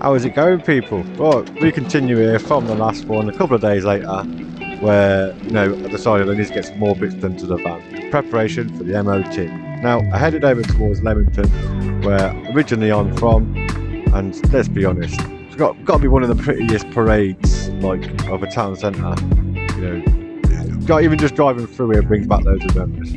How is it going, people? Right, we continue here from the last one a couple of days later, where, I decided I need to get some more bits done to the van in preparation for the M.O.T. Now, I headed over towards Leamington, where originally I'm from, and let's be honest, it's got to be one of the prettiest parades, of a town centre. Even just driving through here brings back loads of memories.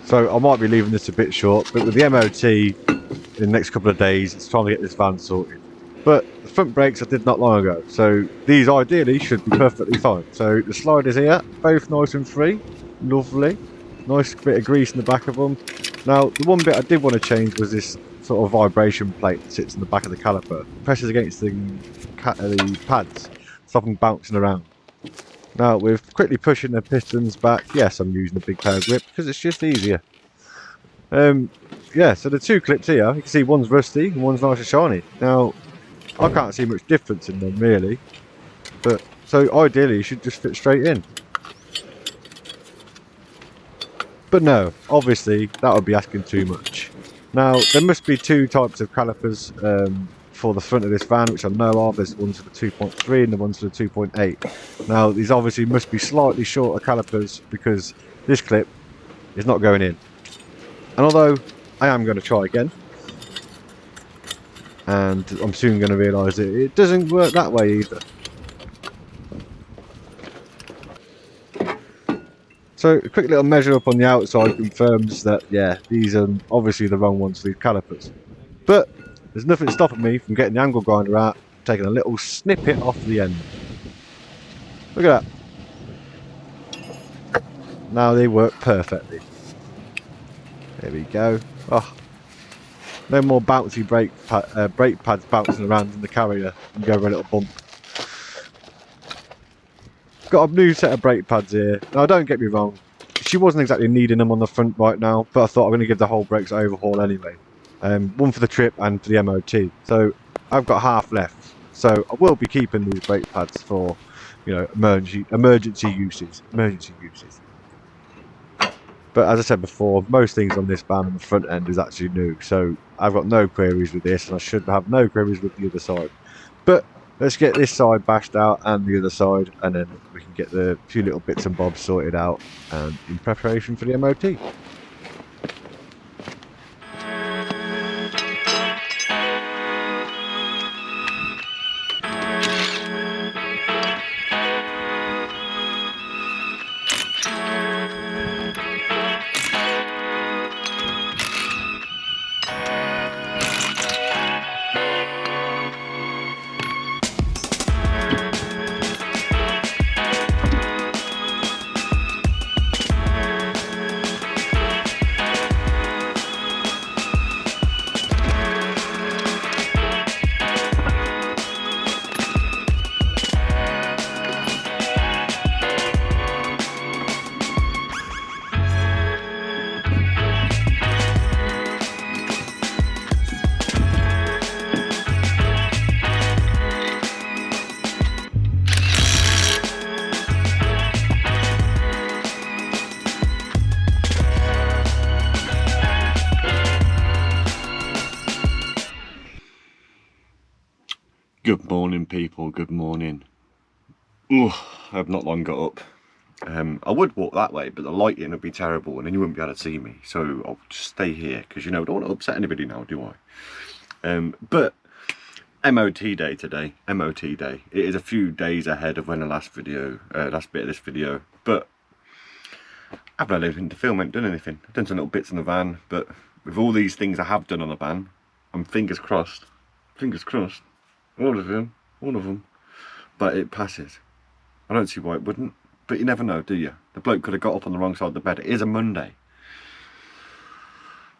So I might be leaving this a bit short, but with the M.O.T. in the next couple of days, it's time to get this van sorted. But the front brakes I did not long ago, so these ideally should be perfectly fine. So the sliders here, both nice and free, lovely. Nice bit of grease in the back of them. Now, the one bit I did want to change was this sort of vibration plate that sits in the back of the caliper. Presses against the pads, stop them bouncing around. Now, with quickly pushing the pistons back, yes, I'm using a big pair of grip because it's just easier. Yeah, so the two clips here, you can see one's rusty and one's nice and shiny. Now, I can't see much difference in them really, but so ideally you should just fit straight in. But no, obviously that would be asking too much. Now, there must be two types of calipers for the front of this van, which I know of. There's the ones for the 2.3 and the ones for the 2.8. Now, these obviously must be slightly shorter calipers because this clip is not going in. And although I am going to try again, and I'm soon going to realise that it doesn't work that way either. So a quick little measure up on the outside confirms that, yeah, these are obviously the wrong ones for these calipers. But there's nothing stopping me from getting the angle grinder out, taking a little snippet off the end. Look at that. Now they work perfectly. There we go. Oh, no more bouncy brake pads bouncing around in the carrier and go over a little bump. Got a new set of brake pads here. Now, don't get me wrong, she wasn't exactly needing them on the front right now, but I thought I'm going to give the whole brakes an overhaul anyway. One for the trip and for the M.O.T. So I've got half left. So I will be keeping these brake pads for, emergency uses. But as I said before, most things on this van on the front end is actually new. So I've got no queries with this, and I should have no queries with the other side. But let's get this side bashed out and the other side, and then we can get the few little bits and bobs sorted out and in preparation for the M.O.T. Good morning, people, good morning. Ooh, I have not long got up. I would walk that way, but the lighting would be terrible and then you wouldn't be able to see me. So I'll just stay here because, I don't want to upset anybody now, do I? But M.O.T. day today, M.O.T. day. It is a few days ahead of when the last bit of this video, but I've not done anything to film, I haven't done anything. I've done some little bits in the van, but with all these things I have done on the van, I'm fingers crossed, all of them, but it passes. I don't see why it wouldn't, but you never know, do you? The bloke could have got up on the wrong side of the bed. It is a Monday.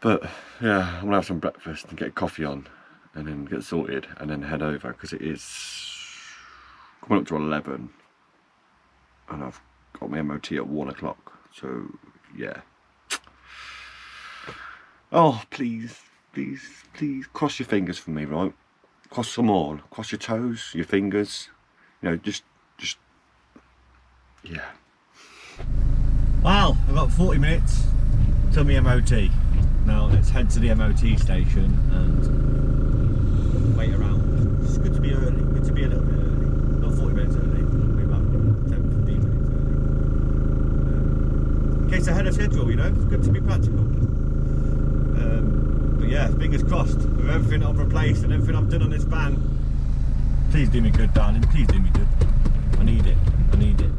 But yeah, I'm gonna have some breakfast and get coffee on and then get sorted and then head over because it is coming up to 11 and I've got my M.O.T. at 1 o'clock. So yeah. Oh, please cross your fingers for me, right? Cross them all. Cross your toes, your fingers, You know, just yeah. Well, I've got 40 minutes till my M.O.T. Now let's head to the M.O.T. station and wait around. It's good to be early, good to be a little bit early. Not 40 minutes early, maybe about 10-15 minutes early. In case ahead of schedule, you know, it's good to be practical. But yeah, fingers crossed, with everything I've replaced and everything I've done on this van. Please do me good, darling, please do me good. I need it, I need it.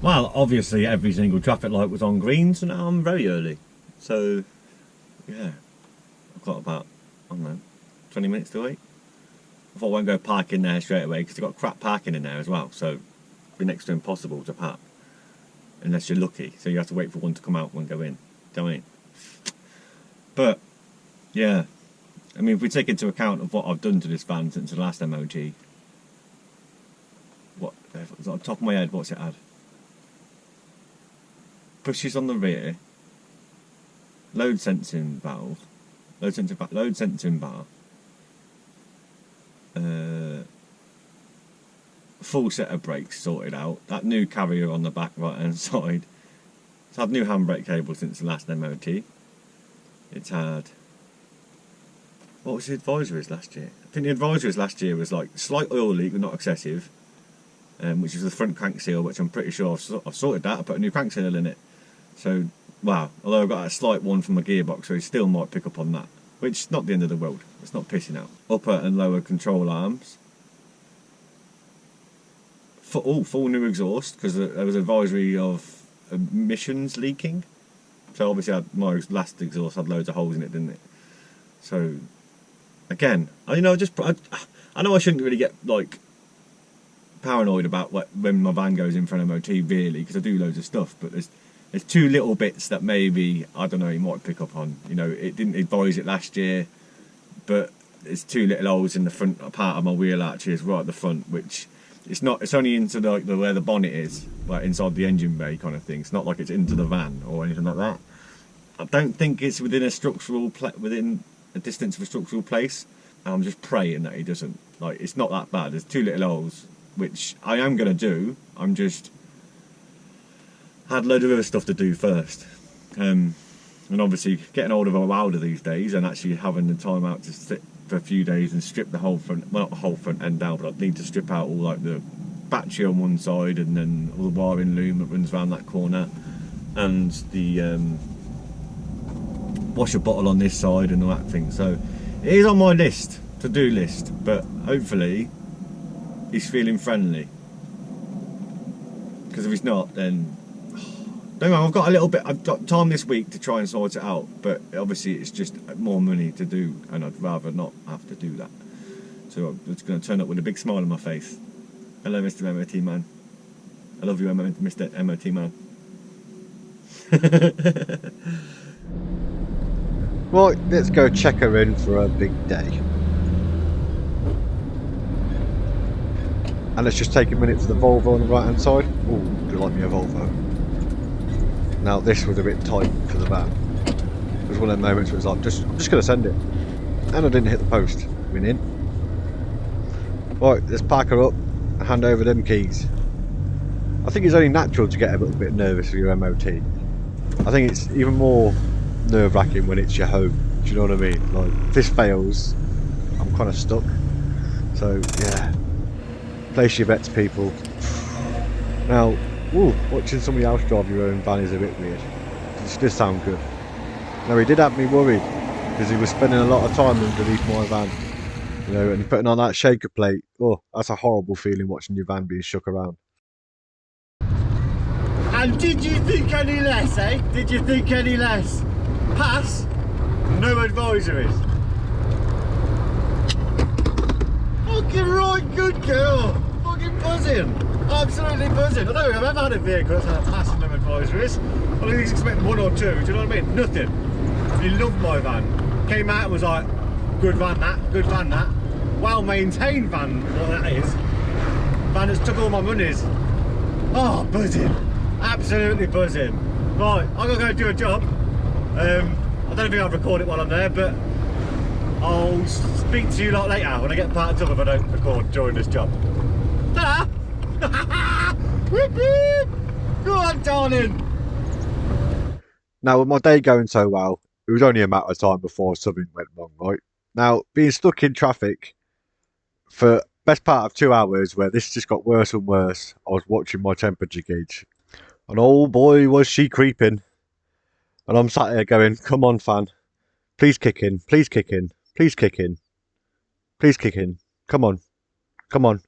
Well, obviously every single traffic light was on green, so now I'm very early. So, yeah, I've got about, I don't know, 20 minutes to wait. I thought I won't go park in there straight away because they've got crap parking in there as well, so it'd be next to impossible to park. Unless you're lucky, so you have to wait for one to come out and go in. Do you know what I mean? But, yeah, I mean, if we take into account of what I've done to this van since the last M.O.T, what, on the top of my head, what's it had? Pushes on the rear, load sensing valve, load sensing bar, full set of brakes sorted out, that new carrier on the back right hand side. It's had new handbrake cable since the last MOT. It's had, what was the advisories last year? I think the advisories last year was like slight oil leak but not excessive, which is the front crank seal, which I'm pretty sure I've sorted that. I put a new crank seal in it. So, wow, although I've got a slight one from my gearbox, so it still might pick up on that. Which is not the end of the world. It's not pissing out. Upper and lower control arms. Full new exhaust, because there was advisory of emissions leaking. So obviously my last exhaust had loads of holes in it, didn't it? So, again, I know I shouldn't really get, like, paranoid about when my van goes in for an MOT, really, because I do loads of stuff, but there's two little bits that maybe, I don't know, you might pick up on. You know, it didn't advise it last year, but there's two little holes in the front part of my wheel arches right at the front, which it's only into where the bonnet is, like inside the engine bay kind of thing. It's not like it's into the van or anything like that. I don't think it's within within a distance of a structural place. I'm just praying that he doesn't. Like, it's not that bad. There's two little holes, which I am going to do. I'm just had a load of other stuff to do first, and obviously getting hold of a welder these days and actually having the time out to sit for a few days and strip the whole front, well, not the whole front end down, but I need to strip out all like the battery on one side and then all the wiring loom that runs around that corner and the washer bottle on this side and all that thing. So it is on my to-do list, but hopefully he's feeling friendly, because if he's not, then don't know, I've got time this week to try and sort it out, but obviously it's just more money to do, and I'd rather not have to do that. So I'm just going to turn up with a big smile on my face. Hello, Mr. M.O.T. man. I love you, Mr. M.O.T. man. Right, let's go check her in for a big day. And let's just take a minute for the Volvo on the right hand side. Oh, do you like me a Volvo? Now this was a bit tight for the van. It was one of the moments where it was like, I'm just going to send it. And I didn't hit the post. Went in. Right, let's park her up and hand over them keys. I think it's only natural to get a little bit nervous for your MOT. I think it's even more nerve-wracking when it's your home. Do you know what I mean? Like, if this fails, I'm kind of stuck. So, yeah. Place your bets, people. Now, watching somebody else drive your own van is a bit weird. It does sound good. Now, he did have me worried because he was spending a lot of time underneath my van, you know, and putting on that shaker plate. Oh, that's a horrible feeling, watching your van being shook around. And did you think any less, eh? Did you think any less? Pass, no advisories. Fucking right, good girl. Fucking buzzing. Absolutely buzzing. I don't think I've ever had a vehicle that's had a passing no advisories. I think he's expecting 1 or 2, do you know what I mean? Nothing. He loved my van. Came out and was like, good van that, good van that. Well maintained van, what that is. Van that's took all my monies. Oh, buzzing. Absolutely buzzing. Right, I'm gonna go do a job. I don't think I'll record it while I'm there, but I'll speak to you lot later when I get parked up if I don't record during this job. Ta-da! Whoop, whoop. Go on, darling. Now, with my day going so well, it was only a matter of time before something went wrong, right? Now, being stuck in traffic for best part of 2 hours, where this just got worse and worse, I was watching my temperature gauge. And oh boy, was she creeping. And I'm sat here going, come on, fan. Please kick in, please kick in, please kick in. Please kick in. Come on. Come on.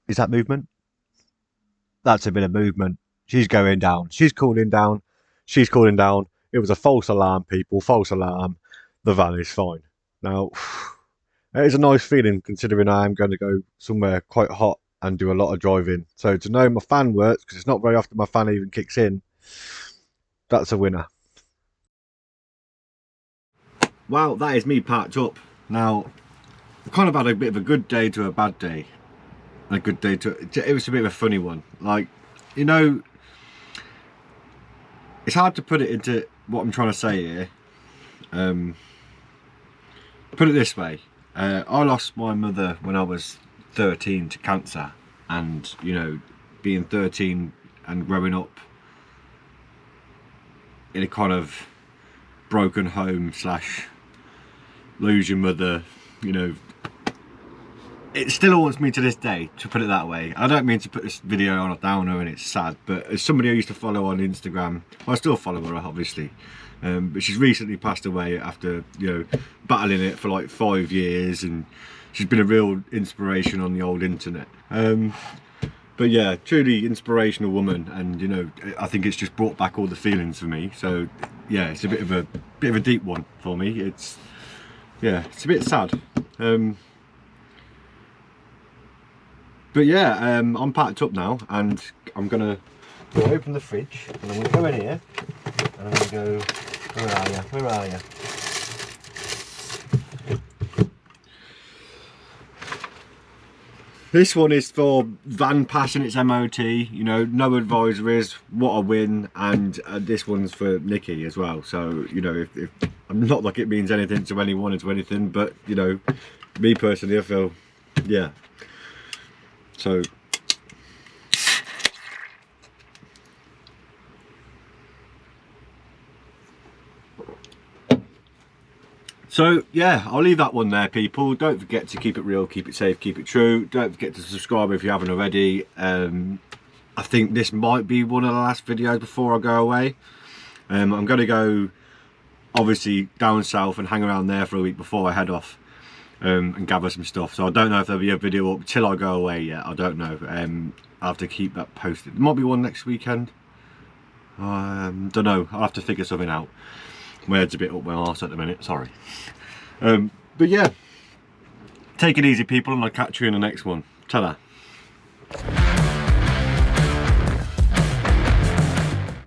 Is that movement? That's a bit of movement. She's going down. She's cooling down. She's cooling down. It was a false alarm, people. False alarm. The van is fine. Now, it is a nice feeling considering I am going to go somewhere quite hot and do a lot of driving. So to know my fan works, because it's not very often my fan even kicks in, that's a winner. Well, that is me packed up. Now, I kind of had a bit of a good day to a bad day. A good day to... It was a bit of a funny one. Like, you know, it's hard to put it into what I'm trying to say here. Put it this way. I lost my mother when I was 13 to cancer. And, you know, being 13 and growing up in a kind of broken home slash lose your mother, you know, it still haunts me to this day, to put it that way. I don't mean to put this video on a downer and it's sad, but as somebody I used to follow on Instagram, well, I still follow her obviously, but she's recently passed away after, you know, battling it for like 5 years, and she's been a real inspiration on the old internet. But yeah, truly inspirational woman, and you know, I think it's just brought back all the feelings for me. So yeah, it's a bit of a deep one for me. It's, yeah, it's a bit sad. But yeah, I'm packed up now, and I'm gonna open the fridge, and I'm gonna go in here, and I'm gonna go, where are you? Where are you? This one is for van passing its M.O.T, you know, no advisories, what a win, and this one's for Nikki as well. So, you know, if I'm not like it means anything to anyone or to anything, but, you know, me personally, I feel, yeah. So yeah, I'll leave that one there, people. Don't forget to keep it real, keep it safe, keep it true. Don't forget to subscribe if you haven't already. I think this might be one of the last videos before I go away. I'm going to go obviously down south and hang around there for a week before I head off, and gather some stuff. So I don't know if there'll be a video up till I go away yet. I don't know. I'll have to keep that posted. There might be one next weekend. Don't know. I'll have to figure something out. My head's a bit up my arse at the minute, sorry. But yeah, take it easy, people, and I'll catch you in the next one. Ta-da.